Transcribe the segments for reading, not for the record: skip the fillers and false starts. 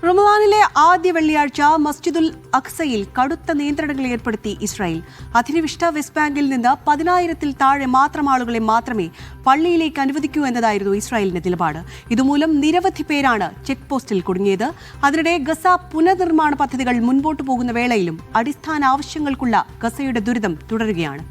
റമദാനിലെ ആദ്യ വെള്ളിയാഴ്ച മസ്ജിദുൽ അഖ്സയിൽ കടുത്ത നിയന്ത്രണങ്ങൾ ഏർപ്പെടുത്തി ഇസ്രായേൽ. അധിനിവിഷ്ട വെസ്റ്റ് ബാങ്കിൽ നിന്ന് 10,000-ൽ താഴെ മാത്രം ആളുകളെ മാത്രമേ പള്ളിയിലേക്ക് അനുവദിക്കൂ എന്നതായിരുന്നു ഇസ്രായേലിന്റെ നിലപാട്. ഇതുമൂലം നിരവധി പേരാണ് ചെക്ക് പോസ്റ്റിൽ കുടുങ്ങിയത്. അതിനിടെ ഗസ പുനർനിർമ്മാണ പദ്ധതികൾ മുൻപോട്ടു പോകുന്ന വേളയിലും അടിസ്ഥാന ആവശ്യങ്ങൾക്കുള്ള ഗസയുടെ ദുരിതം തുടരുകയാണ്.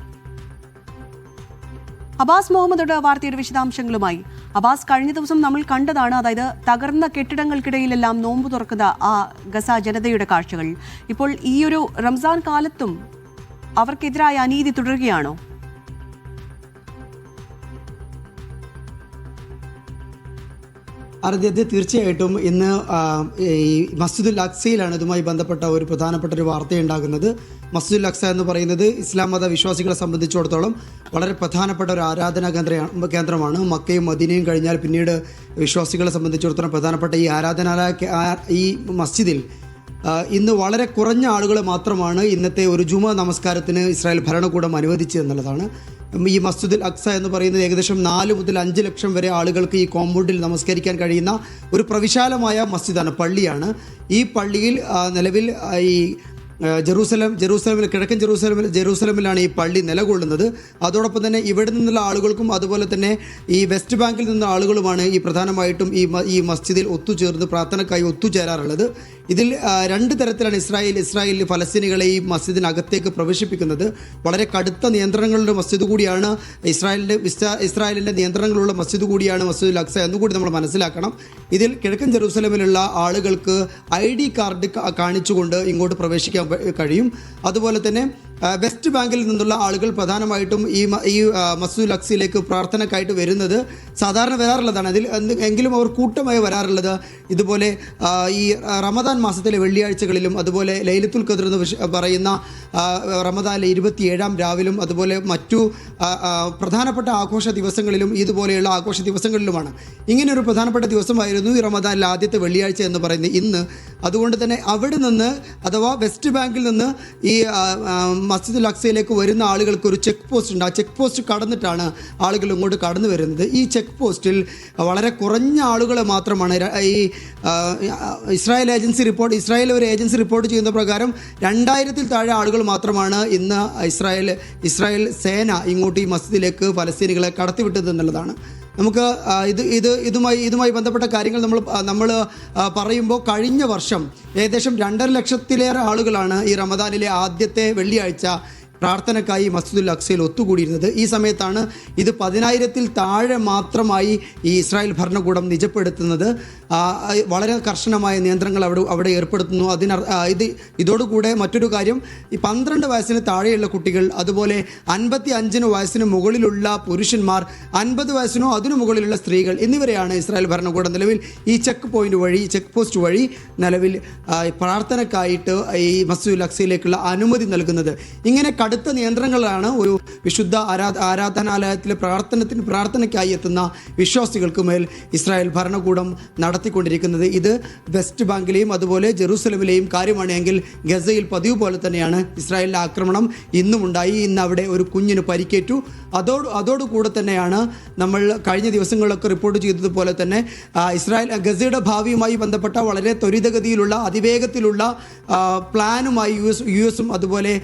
അബ്ബാസ് മുഹമ്മദോട് വാർത്തയുടെ വിശദാംശങ്ങളുമായി. അബ്ബാസ്, കഴിഞ്ഞ ദിവസം നമ്മൾ കണ്ടതാണ്, അതായത് തകർന്ന കെട്ടിടങ്ങൾക്കിടയിലെല്ലാം നോമ്പ് തുറക്കുന്ന ആ ഗസ ജനതയുടെ കാഴ്ചകൾ. ഇപ്പോൾ ഈ ഒരു റംസാൻ കാലത്തും അവർക്കെതിരായ അനീതി തുടരുകയാണോ? ആദ്യത്തെ തീർച്ചയായിട്ടും ഇന്ന് ഈ മസ്ജിദുൽ അഖ്സയിലാണ് ഇതുമായി ബന്ധപ്പെട്ട ഒരു പ്രധാനപ്പെട്ട ഒരു വാർത്തയുണ്ടാകുന്നത്. മസ്ജിദുൽ അഖ്സ എന്ന് പറയുന്നത് ഇസ്ലാം മത വിശ്വാസികളെ സംബന്ധിച്ചിടത്തോളം വളരെ പ്രധാനപ്പെട്ട ഒരു ആരാധനാ കേന്ദ്രമാണ്. മക്കയും മദീനയും കഴിഞ്ഞാൽ പിന്നീട് വിശ്വാസികളെ സംബന്ധിച്ചിടത്തോളം പ്രധാനപ്പെട്ട ഈ ഈ മസ്ജിദിൽ ഇന്ന് വളരെ കുറഞ്ഞ ആളുകൾ മാത്രമാണ് ഇന്നത്തെ ഒരു ജുമ നമസ്കാരത്തിന് ഇസ്രായേൽ ഭരണകൂടം അനുവദിച്ചത് എന്നുള്ളതാണ്. ഈ മസ്ജിദുൽ അഖ്സ എന്ന് പറയുന്നത് ഏകദേശം 4 മുതൽ 5 ലക്ഷം വരെ ആളുകൾക്ക് ഈ കോമ്പൗണ്ടിൽ നമസ്കരിക്കാൻ കഴിയുന്ന ഒരു പ്രവിശാലമായ മസ്ജിദാണ്, പള്ളിയാണ്. ഈ പള്ളിയിൽ നിലവിൽ ഈ ജെറൂസലമിൽ കിഴക്കൻ ജെറൂസലമിലാണ് ഈ പള്ളി നിലകൊള്ളുന്നത്. അതോടൊപ്പം തന്നെ ഇവിടെ നിന്നുള്ള ആളുകൾക്കും അതുപോലെ തന്നെ ഈ വെസ്റ്റ് ബാങ്കിൽ നിന്നുള്ള ആളുകളുമാണ് ഈ പ്രധാനമായിട്ടും ഈ മസ്ജിദിൽ ഒത്തുചേർന്ന് പ്രാർത്ഥനയ്ക്കായി ഒത്തുചേരാറുള്ളത്. ഇതിൽ 2 തരത്തിലാണ് ഇസ്രായേലിൽ ഫലസ്തീനികളെ ഈ മസ്ജിദിനകത്തേക്ക് പ്രവേശിപ്പിക്കുന്നത്. വളരെ കടുത്ത നിയന്ത്രണങ്ങളുടെ മസ്ജിദ് കൂടിയാണ്, ഇസ്രായേലിൻ്റെ നിയന്ത്രണങ്ങളുള്ള മസ്ജിദ് കൂടിയാണ് മസ്ജിദുൽ അഖ്സ എന്നുകൂടി നമ്മൾ മനസ്സിലാക്കണം. ഇതിൽ കിഴക്കൻ ജെറൂസലമിലുള്ള ആളുകൾക്ക് ID കാർഡ് കാണിച്ചുകൊണ്ട് ഇങ്ങോട്ട് പ്രവേശിക്കാൻ കഴിയും. അതുപോലെ തന്നെ വെസ്റ്റ് ബാങ്കിൽ നിന്നുള്ള ആളുകൾ പ്രധാനമായിട്ടും ഈ മസ്ജിദുൽ അഖ്സയിലേക്ക് പ്രാർത്ഥനയ്ക്കായിട്ട് വരുന്നത് സാധാരണ വരാറുള്ളതാണ്. എങ്കിലും അവർ കൂട്ടമായി വരാറുള്ളത് ഇതുപോലെ ഈ റമദാൻ മാസത്തിലെ വെള്ളിയാഴ്ചകളിലും അതുപോലെ ലൈലത്തുൽ ഖദ്ർ എന്ന് പറയുന്ന റമദാനിലെ 27-ാം രാവിലും അതുപോലെ മറ്റു പ്രധാനപ്പെട്ട ആഘോഷ ദിവസങ്ങളിലും ഇതുപോലെയുള്ള ആഘോഷ ദിവസങ്ങളിലുമാണ്. ഇങ്ങനെയൊരു പ്രധാനപ്പെട്ട ദിവസമായിരുന്നു ഈ റമദാനിലെ ആദ്യത്തെ വെള്ളിയാഴ്ച എന്ന് പറയുന്നത് ഇന്ന്. അതുകൊണ്ട് തന്നെ അവിടെ നിന്ന് അഥവാ വെസ്റ്റ് ബാങ്കിൽ നിന്ന് ഈ മസ്ജിദുൽ അഖ്സയിലേക്ക് വരുന്ന ആളുകൾക്ക് ഒരു ചെക്ക് പോസ്റ്റ് ഉണ്ട്. ആ ചെക്ക് പോസ്റ്റ് കടന്നിട്ടാണ് ആളുകൾ ഇങ്ങോട്ട് കടന്നു വരുന്നത്. ഈ ചെക്ക് പോസ്റ്റിൽ വളരെ കുറഞ്ഞ ആളുകളെ മാത്രമാണ് ഈ ഇസ്രായേൽ ഒരു ഏജൻസി റിപ്പോർട്ട് ചെയ്യുന്ന പ്രകാരം 2000-ൽ താഴെ ആളുകൾ മാത്രമാണ് ഇന്ന് ഇസ്രായേൽ സേന ഇങ്ങോട്ട് ഈ മസ്ജിദിലേക്ക് ഫലസ്തീനികളെ കടത്തിവിട്ടത് എന്നുള്ളതാണ്. നമുക്ക് ഇതുമായി ബന്ധപ്പെട്ട കാര്യങ്ങൾ നമ്മൾ പറയുമ്പോൾ കഴിഞ്ഞ വർഷം ഏകദേശം 2.5 ലക്ഷത്തിലേറെ ആളുകളാണ് ഈ റമദാനിലെ ആദ്യത്തെ വെള്ളിയാഴ്ച പ്രാർത്ഥനയ്ക്കായി മസ്ജിദുൽ അഖ്സയിൽ ഒത്തുകൂടിയിരുന്നത്. ഈ സമയത്താണ് ഇത് 10,000-ൽ താഴെ മാത്രമായി ഈ ഇസ്രായേൽ ഭരണകൂടം നിജപ്പെടുത്തുന്നത്. വളരെ കർശനമായ നിയന്ത്രണങ്ങൾ അവിടെ ഏർപ്പെടുത്തുന്നു. ഇതോടുകൂടെ മറ്റൊരു കാര്യം, ഈ 12 വയസ്സിന് താഴെയുള്ള കുട്ടികൾ, അതുപോലെ 55 വയസ്സിന് മുകളിലുള്ള പുരുഷന്മാർ, 50 വയസ്സിനോ അതിനു മുകളിലുള്ള സ്ത്രീകൾ എന്നിവരെയാണ് ഇസ്രായേൽ ഭരണകൂടം നിലവിൽ ഈ ചെക്ക് പോസ്റ്റ് വഴി നിലവിൽ പ്രാർത്ഥനയ്ക്കായിട്ട് ഈ മസ്ജിദുൽ അഖ്സയിലേക്കുള്ള അനുമതി നൽകുന്നത്. ഇങ്ങനെ കടുത്ത നിയന്ത്രണങ്ങളാണ് ഒരു വിശുദ്ധ ആരാധനാലയത്തിലെ പ്രാർത്ഥനയ്ക്കായി എത്തുന്ന വിശ്വാസികൾക്ക് മേൽ ഇസ്രായേൽ ഭരണകൂടം നടത്തിക്കൊണ്ടിരിക്കുന്നത്. ഇത് വെസ്റ്റ് ബാങ്കിലെയും അതുപോലെ ജെറൂസലമിലെയും കാര്യമാണ് എങ്കിൽ ഗസയിൽ പതിവ് പോലെ തന്നെയാണ് ഇസ്രായേലിൻ്റെ ആക്രമണം ഇന്നും ഉണ്ടായി. ഇന്ന് അവിടെ ഒരു കുഞ്ഞിന് പരിക്കേറ്റു. അതോടുകൂടെ തന്നെയാണ് നമ്മൾ കഴിഞ്ഞ ദിവസങ്ങളിലൊക്കെ റിപ്പോർട്ട് ചെയ്തതുപോലെ തന്നെ ഗസയുടെ ഭാവിയുമായി ബന്ധപ്പെട്ട വളരെ ത്വരിതഗതിയിലുള്ള അതിവേഗത്തിലുള്ള പ്ലാനുമായി യു.എസും അതുപോലെ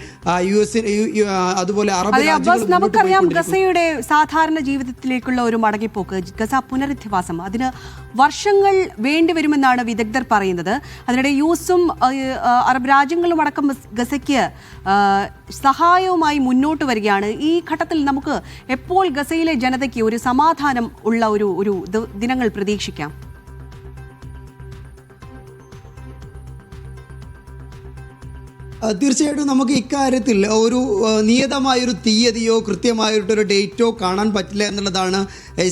അറബ് രാജ്യങ്ങളും. നമുക്കറിയാം ഗസയുടെ സാധാരണ ജീവിതത്തിലേക്കുള്ള ഒരു മടങ്ങിപ്പോക്ക്, ഗസ പുനരധിവാസം, അതിന് വർഷങ്ങൾ വേണ്ടിവരുമെന്നാണ് വിദഗ്ധർ പറയുന്നത്. അതിനിടെ യു.എസും അറബ് രാജ്യങ്ങളും അടക്കം ഗസയ്ക്ക് സഹായവുമായി മുന്നോട്ട് വരികയാണ്. ഈ ഘട്ടത്തിൽ നമുക്ക് എപ്പോൾ ഗസയിലെ ജനതയ്ക്ക് ഒരു സമാധാനം ഉള്ള ഒരു ദിനങ്ങൾ പ്രതീക്ഷിക്കാം? തീർച്ചയായിട്ടും നമുക്ക് ഇക്കാര്യത്തിൽ ഒരു നിയതമായൊരു തീയതിയോ കൃത്യമായിട്ടൊരു ഡേറ്റോ കാണാൻ പറ്റില്ല എന്നുള്ളതാണ്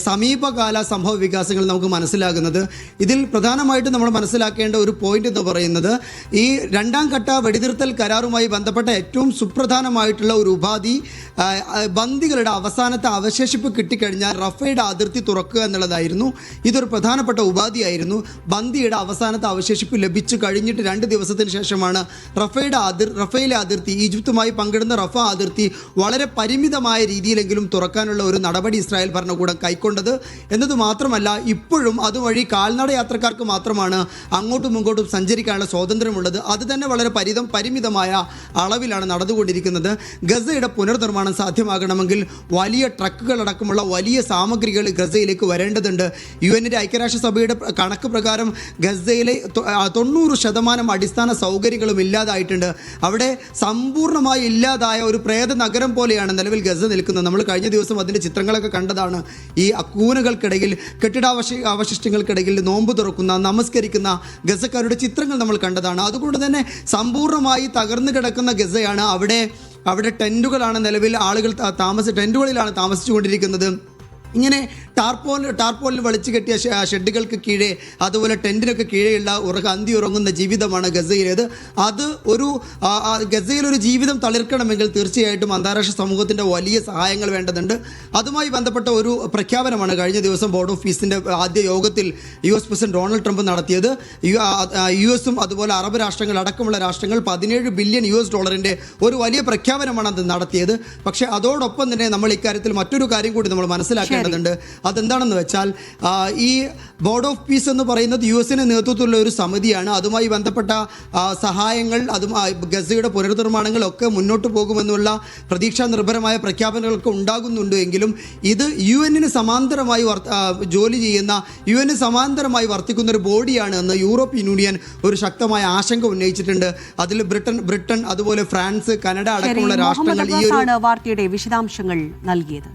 സമീപകാല സംഭവ വികാസങ്ങൾ നമുക്ക് മനസ്സിലാകുന്നത്. ഇതിൽ പ്രധാനമായിട്ടും നമ്മൾ മനസ്സിലാക്കേണ്ട ഒരു പോയിന്റ് എന്ന് പറയുന്നത്, ഈ 2ാം ഘട്ട വെടിനിർത്തൽ കരാറുമായി ബന്ധപ്പെട്ട ഏറ്റവും സുപ്രധാനമായിട്ടുള്ള ഒരു ഉപാധി ബന്ദികളുടെ അവസാനത്തെ അവശേഷിപ്പ് കിട്ടിക്കഴിഞ്ഞാൽ റഫയുടെ അതിർത്തി തുറക്കുക എന്നുള്ളതായിരുന്നു. ഇതൊരു പ്രധാനപ്പെട്ട ഉപാധിയായിരുന്നു. ബന്ദിയുടെ അവസാനത്തെ അവശേഷിപ്പ് ലഭിച്ചു കഴിഞ്ഞിട്ട് 2 ദിവസത്തിന് ശേഷമാണ് റഫയിലെ അതിർത്തി, ഈജിപ്തുമായി പങ്കിടുന്ന റഫ അതിർത്തി വളരെ പരിമിതമായ രീതിയിലെങ്കിലും തുറക്കാനുള്ള ഒരു നടപടി ഇസ്രായേൽ ഭരണകൂടം കൈക്കൊണ്ടത് എന്നത് മാത്രമല്ല ഇപ്പോഴും അതുവഴി കാൽനട യാത്രക്കാർക്ക് മാത്രമാണ് അങ്ങോട്ടും ഇങ്ങോട്ടും സഞ്ചരിക്കാനുള്ള സ്വാതന്ത്ര്യമുള്ളത്. അത് തന്നെ വളരെ പരിമിതമായ അളവിലാണ് നടന്നുകൊണ്ടിരിക്കുന്നത്. ഗസയുടെ പുനർനിർമ്മാണം സാധ്യമാകണമെങ്കിൽ വലിയ ട്രക്കുകളടക്കമുള്ള വലിയ സാമഗ്രികൾ ഗസയിലേക്ക് വരേണ്ടതുണ്ട്. യുഎന്നിൻ്റെ ഐക്യരാഷ്ട്രസഭയുടെ കണക്ക് പ്രകാരം ഗസയിലെ 90% അടിസ്ഥാന സൗകര്യങ്ങളും ഇല്ലാതായിട്ടുണ്ട്. അവിടെ സമ്പൂർണ്ണമായി ഇല്ലാതായ ഒരു പ്രേത നഗരം പോലെയാണ് നിലവിൽ ഗസ നിൽക്കുന്നത്. നമ്മൾ കഴിഞ്ഞ ദിവസം അതിൻ്റെ ചിത്രങ്ങളൊക്കെ കണ്ടതാണ്. ഈ അക്കൂനകൾക്കിടയിൽ അവശിഷ്ടങ്ങൾക്കിടയിൽ നോമ്പ് തുറക്കുന്ന നമസ്കരിക്കുന്ന ഗസക്കാരുടെ ചിത്രങ്ങൾ നമ്മൾ കണ്ടതാണ്. അതുകൊണ്ട് തന്നെ സമ്പൂർണ്ണമായി തകർന്നു കിടക്കുന്ന ഗസയാണ്. അവിടെ ടെൻറ്റുകളാണ് നിലവിൽ ആളുകൾ ടെൻറ്റുകളിലാണ് താമസിച്ചുകൊണ്ടിരിക്കുന്നത്. ഇങ്ങനെ ടാർപോളിൽ വലിച്ചു കെട്ടിയ ഷെഡുകൾക്ക് കീഴേ അതുപോലെ ടെൻറ്റിനൊക്കെ കീഴെയുള്ള അന്തി ഉറങ്ങുന്ന ജീവിതമാണ് ഗസയിലേത്. അത് ഗസയിലൊരു ജീവിതം തളിർക്കണമെങ്കിൽ തീർച്ചയായിട്ടും അന്താരാഷ്ട്ര സമൂഹത്തിൻ്റെ വലിയ സഹായങ്ങൾ വേണ്ടതുണ്ട്. അതുമായി ബന്ധപ്പെട്ട ഒരു പ്രഖ്യാപനമാണ് കഴിഞ്ഞ ദിവസം ബോർഡ് ഓഫ് പീസിൻ്റെ ആദ്യ യോഗത്തിൽ US പ്രസിഡന്റ് ഡൊണാൾഡ് ട്രംപ് നടത്തിയത്. US അതുപോലെ അറബ് രാഷ്ട്രങ്ങൾ അടക്കമുള്ള രാഷ്ട്രങ്ങൾ $17 ബില്യൺ ഒരു വലിയ പ്രഖ്യാപനമാണ് അത് നടത്തിയത്. പക്ഷേ അതോടൊപ്പം തന്നെ നമ്മൾ ഇക്കാര്യത്തിൽ മറ്റൊരു കാര്യം കൂടി നമ്മൾ മനസ്സിലാക്കേണ്ടതുണ്ട്. അതെന്താണെന്ന് വെച്ചാൽ ഈ ബോർഡ് ഓഫ് പീസ് എന്ന് പറയുന്നത് US-ന് നേതൃത്വത്തിലുള്ള ഒരു സമിതിയാണ്. അതുമായി ബന്ധപ്പെട്ട സഹായങ്ങൾ ഗസയുടെ പുനർനിർമ്മാണങ്ങളൊക്കെ മുന്നോട്ട് പോകുമെന്നുള്ള പ്രതീക്ഷാ നിർഭരമായ പ്രഖ്യാപനങ്ങളൊക്കെ ഉണ്ടാകുന്നുണ്ട്. എങ്കിലും ഇത് UN-ന് സമാന്തരമായി ജോലി ചെയ്യുന്ന UN-ന് സമാന്തരമായി വർത്തിക്കുന്ന ഒരു ബോഡിയാണ് എന്ന് യൂറോപ്യൻ യൂണിയൻ ഒരു ശക്തമായ ആശങ്ക ഉന്നയിച്ചിട്ടുണ്ട്. അതിൽ ബ്രിട്ടൻ അതുപോലെ ഫ്രാൻസ്, കനഡ അടക്കമുള്ള രാഷ്ട്രങ്ങൾ ഈ ഒരു വാർത്തയുടെ വിശദാംശങ്ങൾ നൽകിയത്.